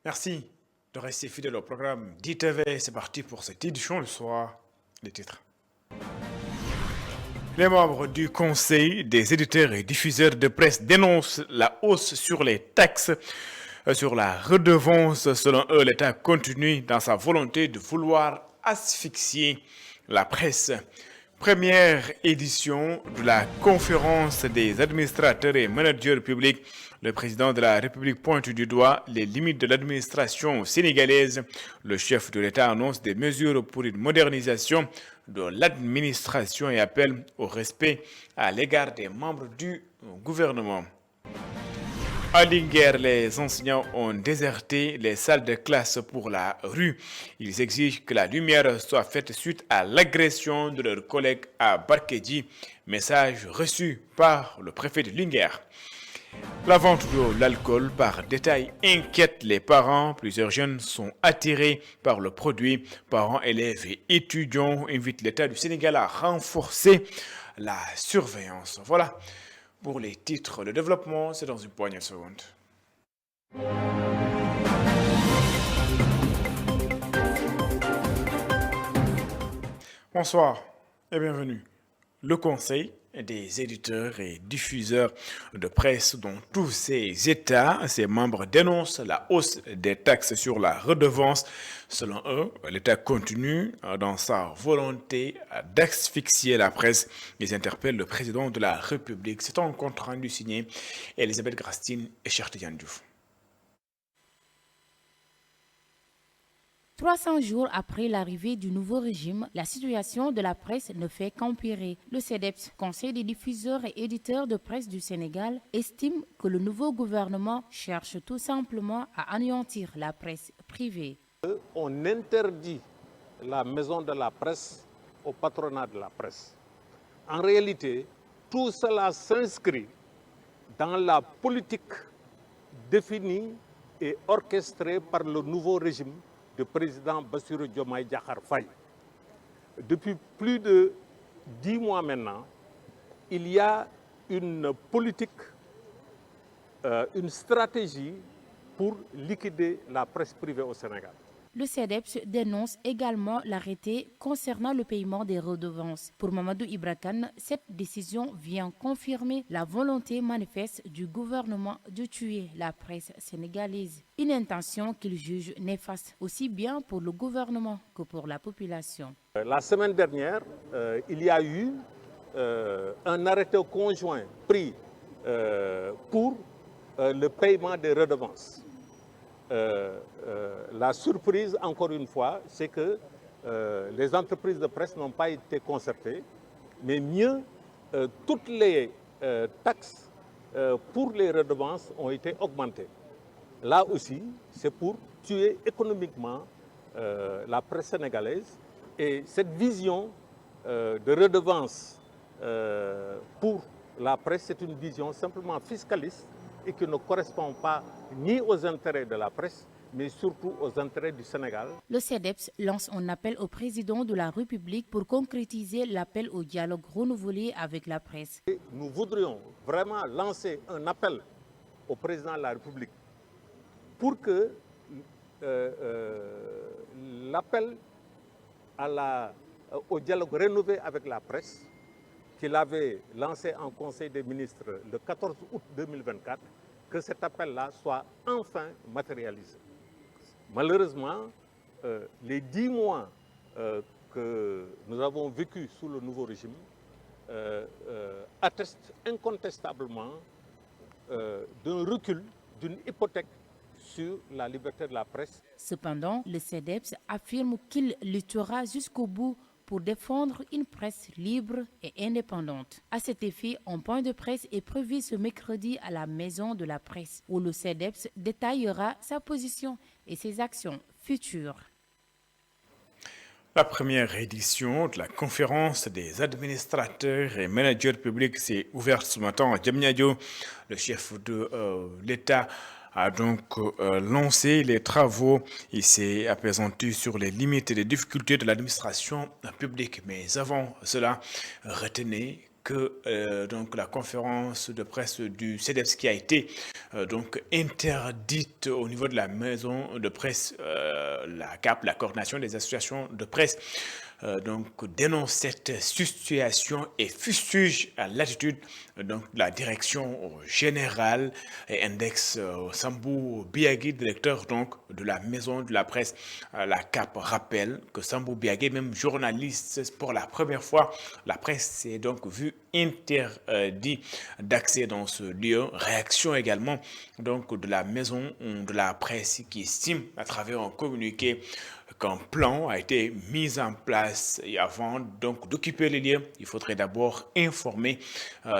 Merci de rester fidèle au programme d'ITV. C'est parti pour cette édition le soir. Les titres. Les membres du Conseil des éditeurs et diffuseurs de presse dénoncent la hausse sur les taxes sur la redevance. Selon eux, l'État continue dans sa volonté de vouloir asphyxier la presse. Première édition de la conférence des administrateurs et managers publics. Le président de la République pointe du doigt les limites de l'administration sénégalaise. Le chef de l'État annonce des mesures pour une modernisation de l'administration et appelle au respect à l'égard des membres du gouvernement. À Linguère, les enseignants ont déserté les salles de classe pour la rue. Ils exigent que la lumière soit faite suite à l'agression de leurs collègues à Barkedji. Message reçu par le préfet de Linguère. La vente de l'alcool par détail inquiète les parents. Plusieurs jeunes sont attirés par le produit. Parents, élèves et étudiants invitent l'État du Sénégal à renforcer la surveillance. Voilà pour les titres. Le développement, c'est dans une poignée de secondes. Bonsoir et bienvenue. Le Conseil des éditeurs et diffuseurs de presse dont tous ces États, ses membres dénoncent la hausse des taxes sur la redevance. Selon eux, l'État continue dans sa volonté d'asphyxier la presse. Ils interpellent le président de la République. C'est un compte rendu signé Elisabeth Grastine et Chertian Diouf. 300 jours après l'arrivée du nouveau régime, la situation de la presse ne fait qu'empirer. Le CEDEPS, Conseil des diffuseurs et éditeurs de presse du Sénégal, estime que le nouveau gouvernement cherche tout simplement à anéantir la presse privée. On interdit la maison de la presse au patronat de la presse. En réalité, tout cela s'inscrit dans la politique définie et orchestrée par le nouveau régime du président Bassirou Diomaye Diakhar Faye. Depuis plus de 10 mois maintenant, il y a une politique, une stratégie pour liquider la presse privée au Sénégal. Le CEDEPS dénonce également l'arrêté concernant le paiement des redevances. Pour Mamadou Ibrakan, cette décision vient confirmer la volonté manifeste du gouvernement de tuer la presse sénégalaise. Une intention qu'il juge néfaste aussi bien pour le gouvernement que pour la population. La semaine dernière, il y a eu un arrêté conjoint pris pour le paiement des redevances. La surprise, encore une fois, c'est que les entreprises de presse n'ont pas été concertées, mais mieux, toutes les taxes pour les redevances ont été augmentées. Là aussi, c'est pour tuer économiquement la presse sénégalaise. Et cette vision de redevance pour la presse, c'est une vision simplement fiscaliste et qui ne correspond pas ni aux intérêts de la presse, mais surtout aux intérêts du Sénégal. Le CEDEPS lance un appel au président de la République pour concrétiser l'appel au dialogue renouvelé avec la presse. Et nous voudrions vraiment lancer un appel au président de la République pour que l'appel au dialogue renouvelé avec la presse qu'il avait lancé en Conseil des ministres le 14 août 2024, que cet appel-là soit enfin matérialisé. Malheureusement, les 10 mois que nous avons vécus sous le nouveau régime attestent incontestablement d'un recul, d'une hypothèque sur la liberté de la presse. Cependant, le CEDEPS affirme qu'il luttera jusqu'au bout pour défendre une presse libre et indépendante. À cet effet, un point de presse est prévu ce mercredi à la Maison de la Presse, où le CEDEPS détaillera sa position et ses actions futures. La première édition de la conférence des administrateurs et managers publics s'est ouverte ce matin à Diamniadio. Le chef de l'État a donc lancé les travaux. Il s'est apaisanti sur les limites et les difficultés de l'administration publique. Mais avant cela, retenez que donc la conférence de presse du CEDEPS qui a été donc interdite au niveau de la maison de presse, la CAP, la coordination des associations de presse, donc dénonce cette situation et fustige l'attitude donc de la direction générale et indexe Sambou Biagui, directeur donc de la maison de la presse, la CAP, rappelle que Sambou Biagui, même journaliste pour la première fois, la presse s'est donc vue interdit d'accès dans ce lieu. Réaction également donc de la maison de la presse qui estime à travers un communiqué qu'un plan a été mis en place et avant donc d'occuper les lieux, il faudrait d'abord informer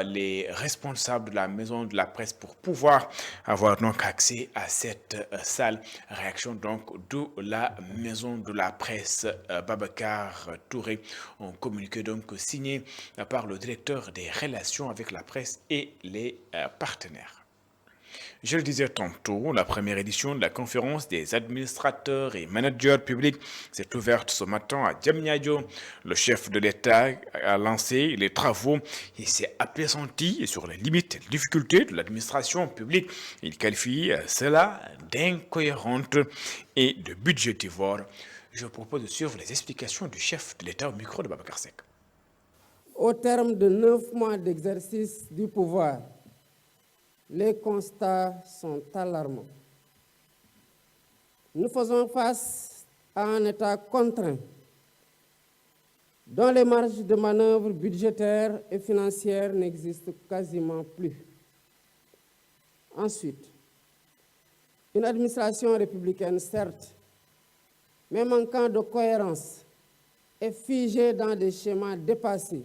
les responsables de la maison de la presse pour pouvoir avoir donc accès à cette salle. Réaction donc de la maison de la presse Babacar Touré, un communiqué donc signé par le directeur des relations avec la presse et les partenaires. Je le disais tantôt, la première édition de la conférence des administrateurs et managers publics s'est ouverte ce matin à Diamniadio. Le chef de l'État a lancé les travaux et s'est appesanti sur les limites et les difficultés de l'administration publique. Il qualifie cela d'incohérente et de budgétivore. Je vous propose de suivre les explications du chef de l'État au micro de Babacar Seck. Au terme de 9 mois d'exercice du pouvoir, les constats sont alarmants. Nous faisons face à un État contraint, dont les marges de manœuvre budgétaires et financières n'existent quasiment plus. Ensuite, une administration républicaine, certes, mais manquant de cohérence et figée dans des schémas dépassés,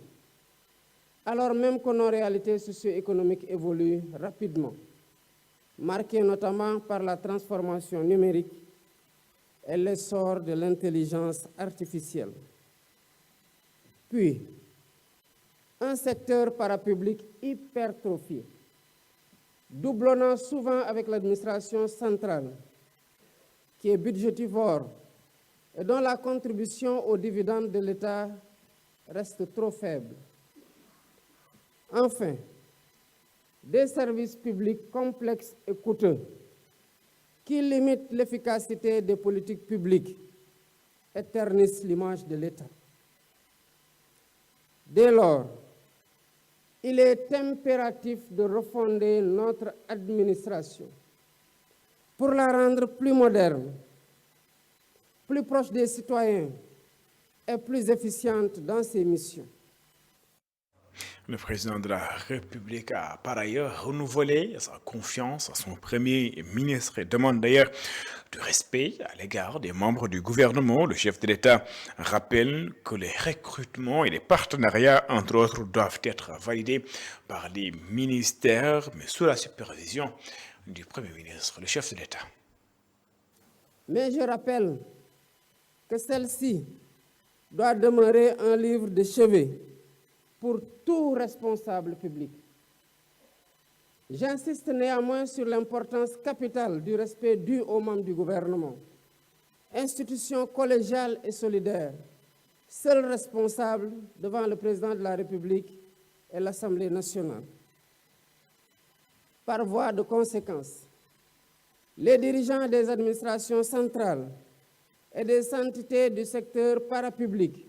alors même que nos réalités socio-économiques évoluent rapidement, marquées notamment par la transformation numérique et l'essor de l'intelligence artificielle. Puis, un secteur parapublic hypertrophié, doublonnant souvent avec l'administration centrale, qui est budgétivore et dont la contribution aux dividendes de l'État reste trop faible. Enfin, des services publics complexes et coûteux qui limitent l'efficacité des politiques publiques et ternissent l'image de l'État. Dès lors, il est impératif de refonder notre administration pour la rendre plus moderne, plus proche des citoyens et plus efficiente dans ses missions. Le président de la République a par ailleurs renouvelé sa confiance à son premier ministre et demande d'ailleurs du respect à l'égard des membres du gouvernement. Le chef de l'État rappelle que les recrutements et les partenariats, entre autres, doivent être validés par les ministères, mais sous la supervision du Premier ministre, le chef de l'État. Mais je rappelle que celle-ci doit demeurer un livre de chevet pour tout responsable public. J'insiste néanmoins sur l'importance capitale du respect dû aux membres du gouvernement, institution collégiale et solidaire, seul responsable devant le président de la République et l'Assemblée nationale. Par voie de conséquence, les dirigeants des administrations centrales et des entités du secteur parapublic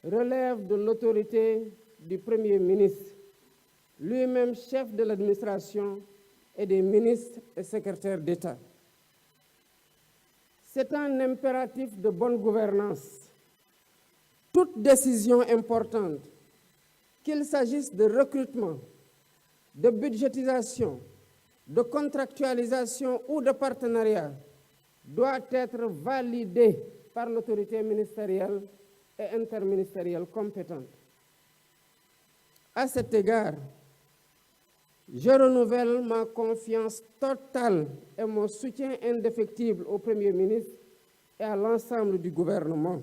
relèvent de l'autorité du Premier ministre, lui-même chef de l'administration, et des ministres et secrétaires d'État. C'est un impératif de bonne gouvernance. Toute décision importante, qu'il s'agisse de recrutement, de budgétisation, de contractualisation ou de partenariat, doit être validée par l'autorité ministérielle et interministérielle compétente. À cet égard, je renouvelle ma confiance totale et mon soutien indéfectible au Premier ministre et à l'ensemble du gouvernement.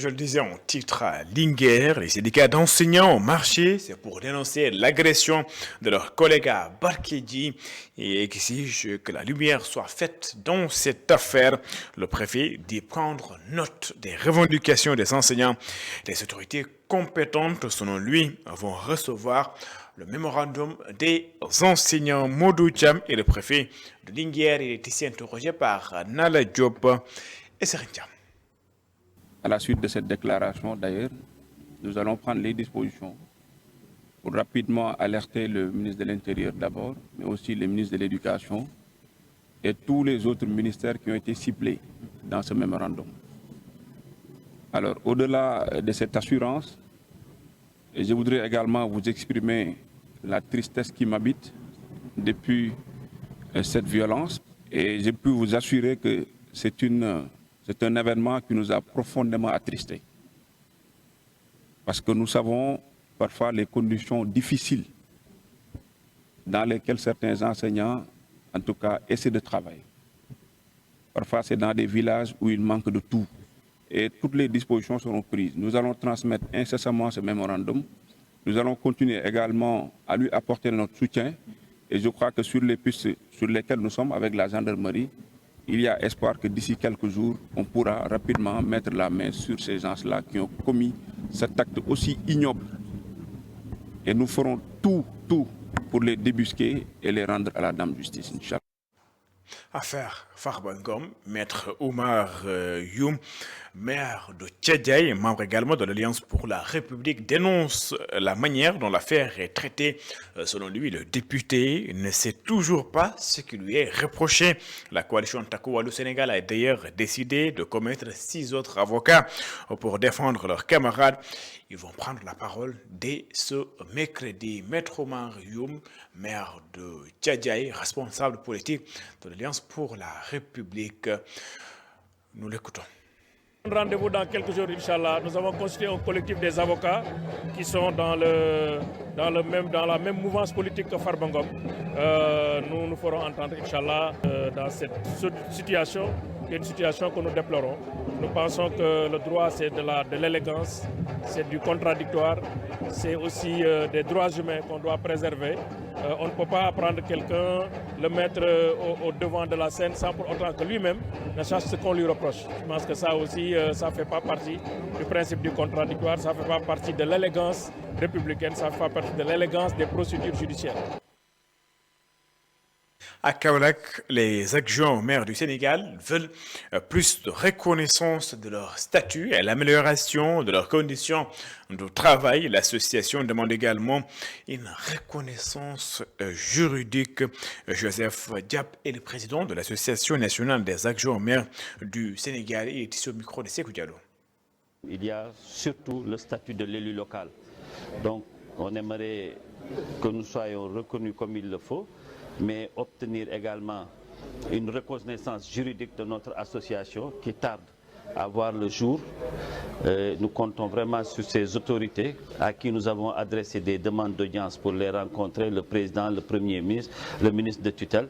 Je le disais en titre à Linguère, les syndicats d'enseignants ont marché, c'est pour dénoncer l'agression de leurs collègues à Barkédji et exigent que la lumière soit faite dans cette affaire. Le préfet dit prendre note des revendications des enseignants. Les autorités compétentes, selon lui, vont recevoir le mémorandum des enseignants. Modou Cham et le préfet de Linguère, il est ici interrogé par Nala Diop et Serine Cham. À la suite de cette déclaration, d'ailleurs, nous allons prendre les dispositions pour rapidement alerter le ministre de l'Intérieur d'abord, mais aussi le ministre de l'Éducation et tous les autres ministères qui ont été ciblés dans ce mémorandum. Alors, au-delà de cette assurance, je voudrais également vous exprimer la tristesse qui m'habite depuis cette violence et je peux vous assurer que c'est un événement qui nous a profondément attristés. Parce que nous savons parfois les conditions difficiles dans lesquelles certains enseignants, en tout cas, essaient de travailler. Parfois, c'est dans des villages où il manque de tout. Et toutes les dispositions seront prises. Nous allons transmettre incessamment ce mémorandum. Nous allons continuer également à lui apporter notre soutien. Et je crois que sur les pistes sur lesquelles nous sommes avec la gendarmerie, il y a espoir que d'ici quelques jours, on pourra rapidement mettre la main sur ces gens-là qui ont commis cet acte aussi ignoble. Et nous ferons tout pour les débusquer et les rendre à la dame justice, Inch'Allah. Affaire Farbangom, maître Oumar Youm, maire de Tchadjaï, membre également de l'Alliance pour la République, dénonce la manière dont l'affaire est traitée. Selon lui, le député ne sait toujours pas ce qui lui est reproché. La coalition Taku Wallu Sénégal a d'ailleurs décidé de commettre 6 autres avocats pour défendre leurs camarades. Ils vont prendre la parole dès ce mercredi. Maître Oumar Youm, maire de Tchadjaï, responsable politique de l'Alliance pour la République. Nous l'écoutons. Rendez-vous dans quelques jours, Inch'Allah. Nous avons constitué un collectif des avocats qui sont dans la même mouvance politique que Farbangom. Nous nous ferons entendre, Inch'Allah, dans cette situation, qui est une situation que nous déplorons. Nous pensons que le droit, c'est de l'élégance, c'est du contradictoire, c'est aussi des droits humains qu'on doit préserver. On ne peut pas prendre quelqu'un, le mettre au devant de la scène sans pour autant que lui-même ne sache ce qu'on lui reproche. Je pense que ça aussi, ça ne fait pas partie du principe du contradictoire, ça ne fait pas partie de l'élégance républicaine, ça ne fait pas partie de l'élégance des procédures judiciaires. À Kaolack, les adjoints au maire du Sénégal veulent plus de reconnaissance de leur statut et l'amélioration de leurs conditions de travail. L'association demande également une reconnaissance juridique. Joseph Diap est le président de l'Association nationale des adjoints au maire du Sénégal. Il est ici au micro de Sékou Diallo. Il y a surtout le statut de l'élu local. Donc, on aimerait que nous soyons reconnus comme il le faut, mais obtenir également une reconnaissance juridique de notre association qui tarde à voir le jour. Nous comptons vraiment sur ces autorités à qui nous avons adressé des demandes d'audience pour les rencontrer, le président, le premier ministre, le ministre de tutelle,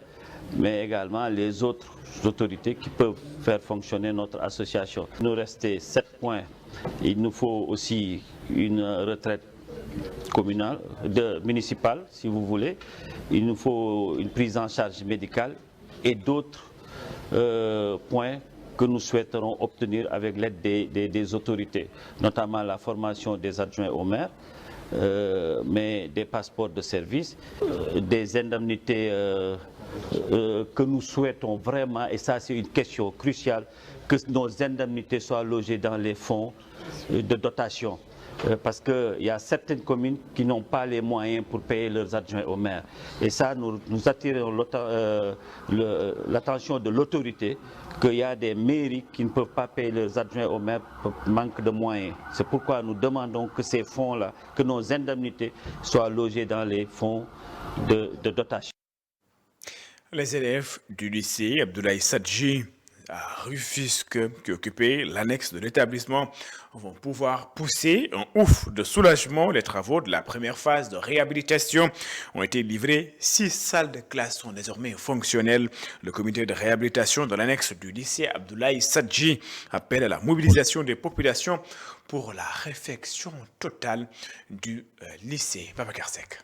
mais également les autres autorités qui peuvent faire fonctionner notre association. Il nous restait 7 points. Il nous faut aussi une retraite communale, municipale, si vous voulez. Il nous faut une prise en charge médicale et d'autres points que nous souhaiterons obtenir avec l'aide des autorités, notamment la formation des adjoints au maire, mais des passeports de service, des indemnités que nous souhaitons vraiment, et ça c'est une question cruciale, que nos indemnités soient logées dans les fonds de dotation. Parce qu'il y a certaines communes qui n'ont pas les moyens pour payer leurs adjoints au maire. Et ça, nous attirons l'attention de l'autorité qu'il y a des mairies qui ne peuvent pas payer leurs adjoints au maire par manque de moyens. C'est pourquoi nous demandons que ces fonds-là, que nos indemnités soient logées dans les fonds de dotation. Les élèves du lycée Abdoulaye Sadji à Rufisque qui occupaient l'annexe de l'établissement vont pouvoir pousser un ouf de soulagement. Les travaux de la première phase de réhabilitation ont été livrés. 6 salles de classe sont désormais fonctionnelles. Le comité de réhabilitation de l'annexe du lycée Abdoulaye Sadji appelle à la mobilisation des populations pour la réfection totale du lycée. Babacar Seck.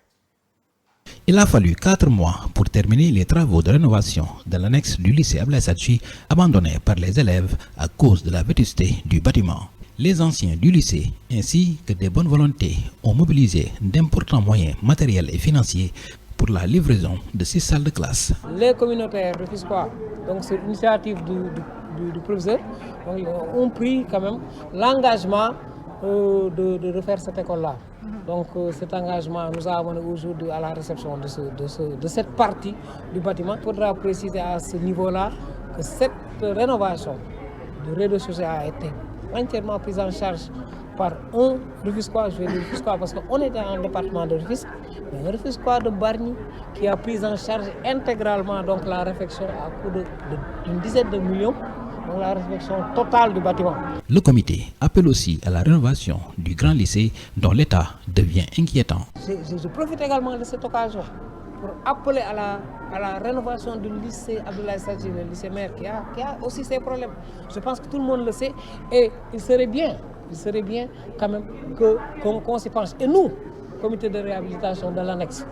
Il a fallu 4 mois pour terminer les travaux de rénovation de l'annexe du lycée Abdoulaye Sadji, abandonné par les élèves à cause de la vétusté du bâtiment. Les anciens du lycée ainsi que des bonnes volontés ont mobilisé d'importants moyens matériels et financiers pour la livraison de 6 salles de classe. Les communautaires rufisquois, donc c'est l'initiative du professeur, ont pris quand même l'engagement de refaire cette école-là. Donc cet engagement nous a amené aujourd'hui à la réception de cette partie du bâtiment. Il faudra préciser à ce niveau-là que cette rénovation du rez-de-chaussée a été entièrement prise en charge par un Rufisquois, je vais dire Rufisquois parce qu'on était en département de Rufisque, mais un Rufisquois de Bargny qui a pris en charge intégralement donc, la réfection à coût d'une dizaine de millions. Donc la réfection totale du bâtiment. Le comité appelle aussi à la rénovation du grand lycée dont l'état devient inquiétant. Je profite également de cette occasion pour appeler à la rénovation du lycée Abdoulaye Sadji, le lycée mère, qui a aussi ses problèmes. Je pense que tout le monde le sait et il serait bien quand même qu'on s'y penche. Et nous, comité de réhabilitation de l'annexe,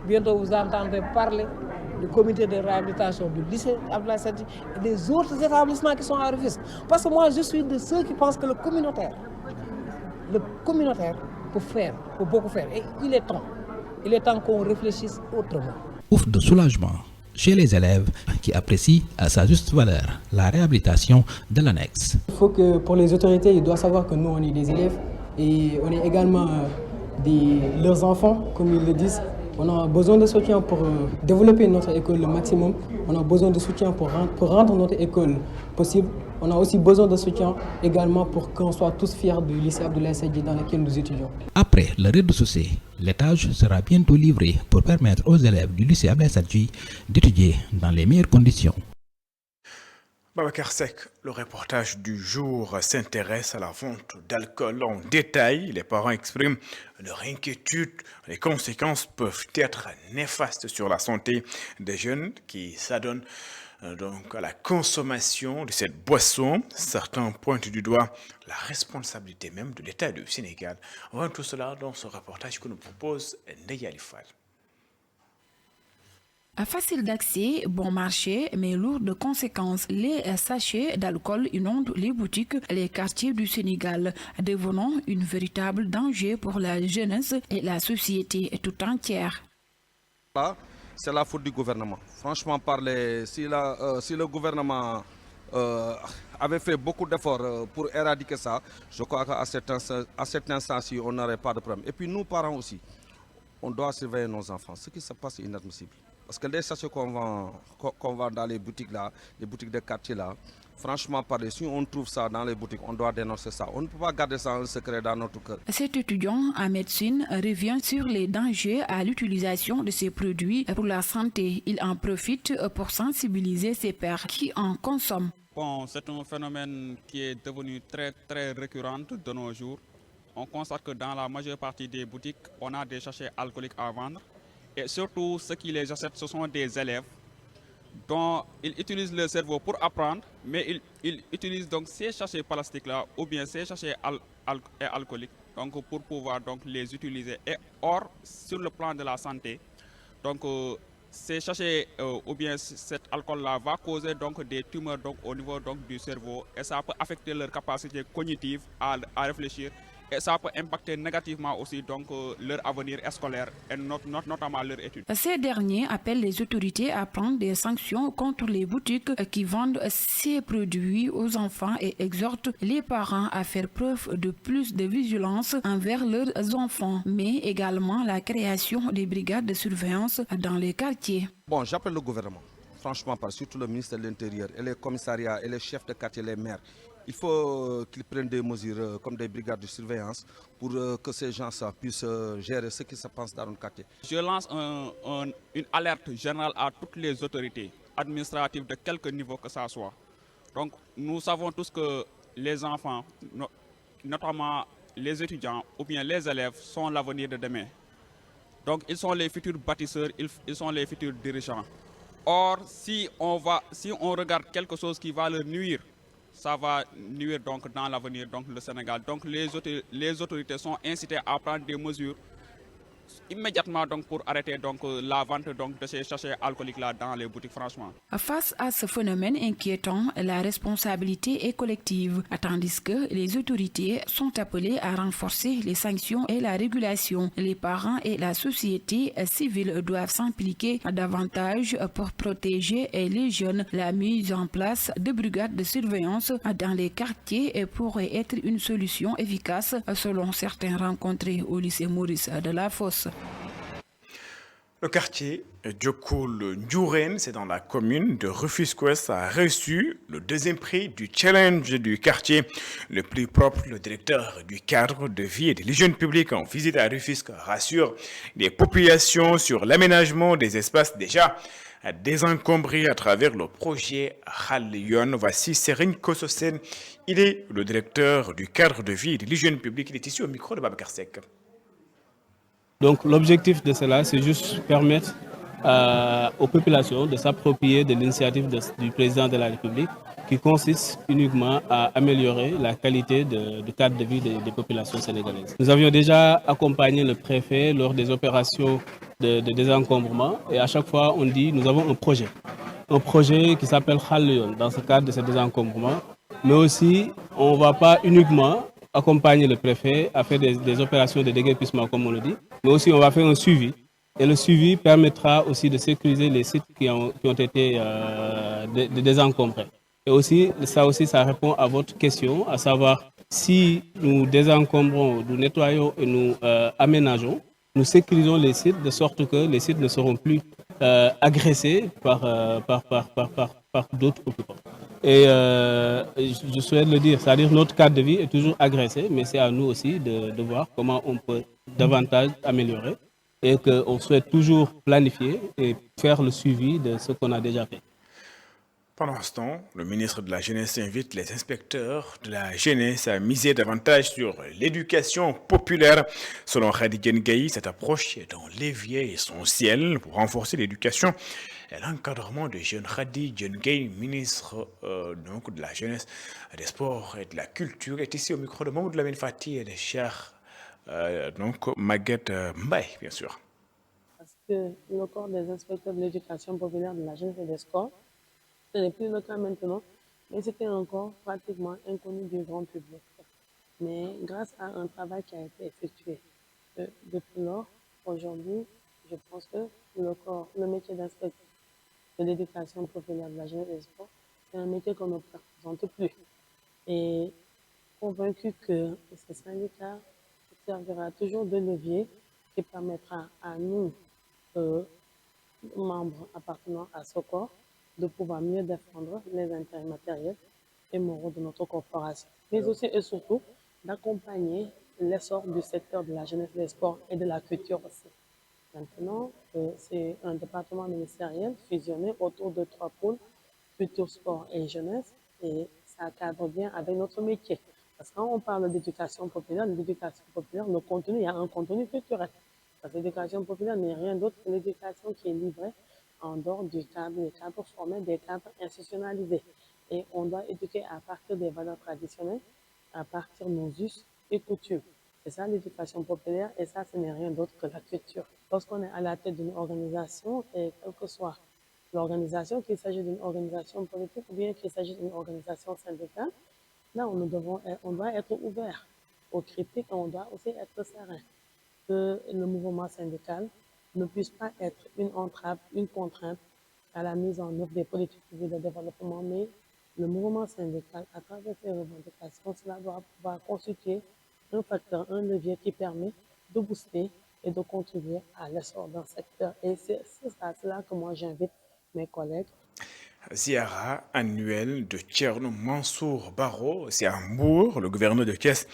bientôt vous entendrez parler du comité de réhabilitation du lycée Abdoulaye Sadji et des autres établissements qui sont à Rufisque. Parce que moi, je suis de ceux qui pensent que le communautaire peut beaucoup faire. Et il est temps qu'on réfléchisse autrement. Ouf de soulagement chez les élèves qui apprécient à sa juste valeur la réhabilitation de l'annexe. Il faut que pour les autorités, ils doivent savoir que nous, on est des élèves et on est également leurs enfants, comme ils le disent. On a besoin de soutien pour développer notre école le maximum. On a besoin de soutien pour rendre notre école possible. On a aussi besoin de soutien également pour qu'on soit tous fiers du lycée Abdoulaye Sadji dans lequel nous étudions. Après le rez-de-chaussée, l'étage sera bientôt livré pour permettre aux élèves du lycée Abdoulaye Sadji d'étudier dans les meilleures conditions. Babacar Seck, le reportage du jour s'intéresse à la vente d'alcool en détail. Les parents expriment leur inquiétude. Les conséquences peuvent être néfastes sur la santé des jeunes qui s'adonnent donc à la consommation de cette boisson. Certains pointent du doigt la responsabilité même de l'État du Sénégal. On voit tout cela dans ce reportage que nous propose Ndeye Alifal. Facile d'accès, bon marché, mais lourd de conséquences. Les sachets d'alcool inondent les boutiques, les quartiers du Sénégal, devenant une véritable danger pour la jeunesse et la société tout entière. C'est la faute du gouvernement. Franchement parler, si le gouvernement avait fait beaucoup d'efforts pour éradiquer ça, je crois qu'à cet instant-ci, on n'aurait pas de problème. Et puis nous, parents aussi, on doit surveiller nos enfants. Ce qui se passe est inadmissible. Parce que les sachets qu'on vend dans les boutiques là, les boutiques de quartier là, franchement parler, si on trouve ça dans les boutiques, on doit dénoncer ça. On ne peut pas garder ça un secret dans notre cœur. Cet étudiant en médecine revient sur les dangers à l'utilisation de ces produits pour la santé. Il en profite pour sensibiliser ses pairs qui en consomment. Bon, c'est un phénomène qui est devenu très très récurrent de nos jours. On constate que dans la majeure partie des boutiques, on a des sachets alcooliques à vendre. Et surtout, ceux qui les achètent, ce sont des élèves dont ils utilisent leur cerveau pour apprendre, mais ils utilisent donc ces sachets plastiques-là ou bien ces sachets alcooliques donc, pour pouvoir donc, les utiliser. Et or, sur le plan de la santé, donc, ces sachets ou bien cet alcool-là va causer donc, des tumeurs donc, au niveau donc, du cerveau et ça peut affecter leur capacité cognitive à réfléchir. Et ça peut impacter négativement aussi donc, leur avenir scolaire et notamment leur étude. Ces derniers appellent les autorités à prendre des sanctions contre les boutiques qui vendent ces produits aux enfants et exhortent les parents à faire preuve de plus de vigilance envers leurs enfants, mais également la création des brigades de surveillance dans les quartiers. Bon, j'appelle le gouvernement, franchement, surtout le ministère de l'Intérieur et les commissariats et les chefs de quartier, les maires. Il faut qu'ils prennent des mesures comme des brigades de surveillance pour que ces gens puissent gérer ce qui se passe dans le quartier. Je lance une alerte générale à toutes les autorités administratives de quelque niveau que ce soit. Donc nous savons tous que les enfants, notamment les étudiants ou bien les élèves, sont l'avenir de demain. Donc ils sont les futurs bâtisseurs, ils sont les futurs dirigeants. Or, si on regarde quelque chose qui va leur nuire, ça va nuire donc dans l'avenir donc le Sénégal. Donc les autorités sont incitées à prendre des mesures immédiatement donc pour arrêter donc la vente donc de ces sachets alcooliques là dans les boutiques, franchement. Face à ce phénomène inquiétant, la responsabilité est collective, tandis que les autorités sont appelées à renforcer les sanctions et la régulation. Les parents et la société civile doivent s'impliquer davantage pour protéger les jeunes. La mise en place de brigades de surveillance dans les quartiers pourrait être une solution efficace selon certains rencontrés au lycée Maurice de la Fosse. Le quartier Djokoul-Ndjouren, c'est dans la commune de Rufisque-Ouest, a reçu le deuxième prix du challenge du quartier le plus propre. Le directeur du cadre de vie et de l'hygiène publique en visite à Rufisque rassure les populations sur l'aménagement des espaces déjà désencombrés à travers le projet Khalion. Voici Serigne Kososen, il est le directeur du cadre de vie et de l'hygiène publique. Il est ici au micro de Babacar Seck. Donc l'objectif de cela, c'est juste permettre aux populations de s'approprier de l'initiative du président de la République qui consiste uniquement à améliorer la qualité du cadre de vie des populations sénégalaises. Nous avions déjà accompagné le préfet lors des opérations de désencombrement et à chaque fois on dit nous avons un projet qui s'appelle Khalion dans ce cadre de ce désencombrement, mais aussi on ne va pas uniquement accompagner le préfet à faire des opérations de déguerpissement comme on le dit, mais aussi on va faire un suivi. Et le suivi permettra aussi de sécuriser les sites qui ont été désencombrés. Et aussi, ça répond à votre question, à savoir si nous désencombrons, nous nettoyons et nous aménageons, nous sécurisons les sites de sorte que les sites ne seront plus agressés par d'autres occupants. Et je souhaite le dire, c'est-à-dire notre cadre de vie est toujours agressé, mais c'est à nous aussi de voir comment on peut davantage améliorer et qu'on souhaite toujours planifier et faire le suivi de ce qu'on a déjà fait. Pendant ce temps, le ministre de la Jeunesse invite les inspecteurs de la jeunesse à miser davantage sur l'éducation populaire. Selon Khady Diène-Gaye, cette approche est un levier essentiel pour renforcer l'éducation et l'encadrement des jeunes. Khady Diène-Gaye, ministre donc de la Jeunesse, des Sports et de la Culture, est ici au micro de Mamoud Lamine Fati et de Cheikh Maguette Mbaye, bien sûr. Parce que le corps des inspecteurs de l'éducation populaire de la jeunesse et des sports, ce n'est plus le cas maintenant, mais c'était encore pratiquement inconnu du grand public. Mais grâce à un travail qui a été effectué depuis lors, aujourd'hui, je pense que le métier d'inspecteur de l'éducation populaire de la jeunesse et des sports, c'est un métier qu'on ne présente plus. Et convaincu que ce syndicat servira toujours de levier qui permettra à nous, membres appartenant à ce corps, de pouvoir mieux défendre les intérêts matériels et moraux de notre corporation. Mais aussi et surtout d'accompagner l'essor du secteur de la jeunesse, des sports et de la culture aussi. Maintenant, c'est un département ministériel fusionné autour de 3 pôles, culture, sport et jeunesse, et ça cadre bien avec notre métier. Parce que quand on parle d'éducation populaire, le contenu, il y a un contenu culturel. Parce que l'éducation populaire n'est rien d'autre que l'éducation qui est livrée en dehors du cadre, des cadres formels, des cadres institutionnalisés. Et on doit éduquer à partir des valeurs traditionnelles, à partir de nos us et coutumes. C'est ça l'éducation populaire, et ça, ce n'est rien d'autre que la culture. Lorsqu'on est à la tête d'une organisation, et quelle que soit l'organisation, qu'il s'agisse d'une organisation politique ou bien qu'il s'agisse d'une organisation syndicale, là, on doit être ouvert aux critiques et on doit aussi être serein. Que le mouvement syndical ne puisse pas être une entrave, une contrainte à la mise en œuvre des politiques publiques de développement, mais le mouvement syndical, à travers ses revendications, cela doit pouvoir constituer un facteur, un levier qui permet de booster et de contribuer à l'essor d'un secteur. Et c'est à cela que moi j'invite mes collègues. Ziara annuelle de Thierno Mansour Baro, c'est à Mbour, le gouverneur de Thiès,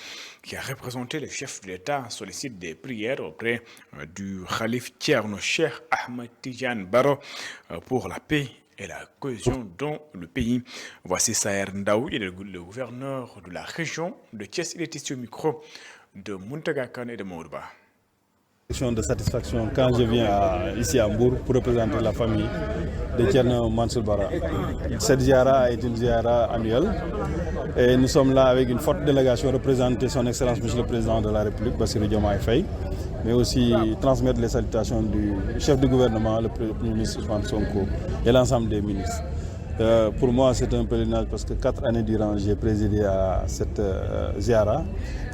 qui a représenté le chef de l'État sollicite des prières auprès du Khalif Thierno Cheikh Ahmed Tidiane Baro pour la paix et la cohésion dans le pays. Voici Saher Ndaou, il est le gouverneur de la région de Thiès. Il est ici au micro de Muntaga Kane et de Mourba. De satisfaction quand je viens ici à Mbour pour représenter la famille de Thierno Mansour Bara. Cette ziara est une ziara annuelle et nous sommes là avec une forte délégation représentée son Excellence Monsieur le Président de la République, Bassirou Diomaye Faye, mais aussi transmettre les salutations du chef du gouvernement, le Premier ministre Ousmane Sonko et l'ensemble des ministres. Pour moi, c'est un pèlerinage parce que 4 années durant, j'ai présidé à cette ziara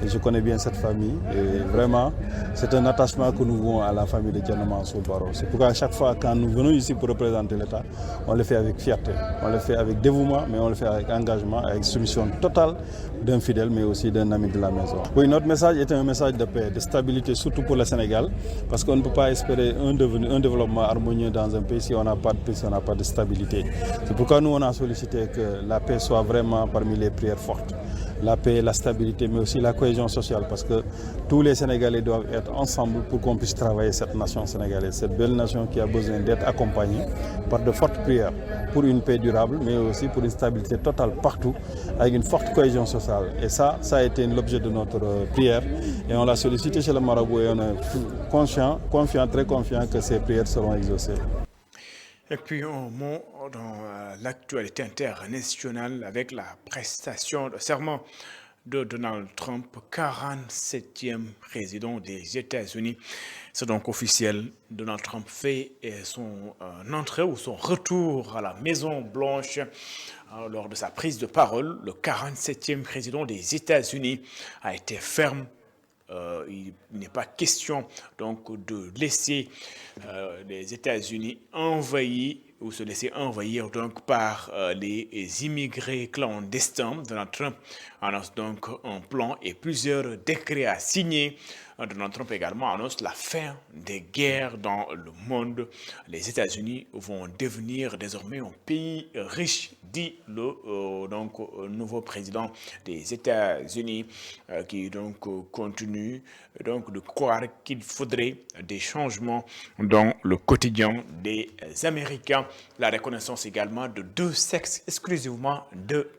et je connais bien cette famille. Et vraiment, c'est un attachement que nous vouons à la famille de Thierno Mansour Bara. C'est pourquoi à chaque fois, quand nous venons ici pour représenter l'État, on le fait avec fierté, on le fait avec dévouement, mais on le fait avec engagement, avec soumission totale d'un fidèle, mais aussi d'un ami de la maison. Oui, notre message est un message de paix, de stabilité, surtout pour le Sénégal, parce qu'on ne peut pas espérer un développement harmonieux dans un pays si on n'a pas de paix, si on n'a pas de stabilité. C'est pourquoi nous, on a sollicité que la paix soit vraiment parmi les prières fortes. La paix, la stabilité, mais aussi la cohésion sociale, parce que tous les Sénégalais doivent être ensemble pour qu'on puisse travailler cette nation sénégalaise, cette belle nation qui a besoin d'être accompagnée par de fortes prières pour une paix durable, mais aussi pour une stabilité totale partout, avec une forte cohésion sociale. Et ça a été l'objet de notre prière, et on l'a sollicité chez le marabout, et on est très confiant que ces prières seront exaucées. Et puis un mot dans l'actualité internationale avec la prestation de serment de Donald Trump, 47e président des États-Unis. C'est donc officiel. Donald Trump fait son entrée ou son retour à la Maison-Blanche lors de sa prise de parole. Le 47e président des États-Unis a été ferme. Il n'est pas question donc de laisser les États-Unis envahis ou se laisser envahir donc par les immigrés clandestins. Donald Trump annonce donc un plan et plusieurs décrets à signer. Donald Trump également annonce la fin des guerres dans le monde. Les États-Unis vont devenir désormais un pays riche, dit le nouveau président des États-Unis, qui donc continue donc de croire qu'il faudrait des changements dans le quotidien des Américains. La reconnaissance également de 2 sexes, exclusivement 2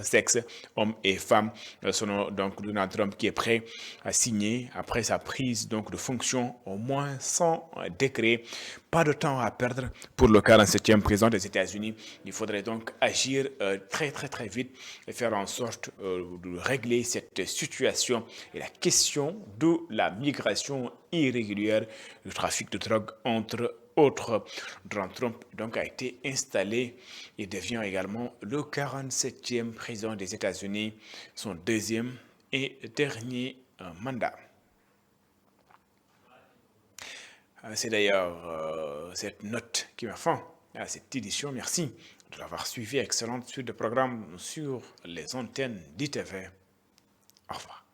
sexes, hommes et femmes, selon donc Donald Trump qui est prêt à signer après sa prise donc de fonction au moins 100 décrets. Pas de temps à perdre pour le 47e président des États-Unis. Il faudrait donc agir très vite et faire en sorte de régler cette situation et la question de la migration irrégulière, du trafic de drogue entre autres. Donald Trump donc a été installé et devient également le 47e président des États-Unis, son 2e et dernier mandat. C'est d'ailleurs cette note qui m'a fin à cette édition. Merci de l'avoir suivi. Excellente suite de programmes sur les antennes d'ITV. Au revoir.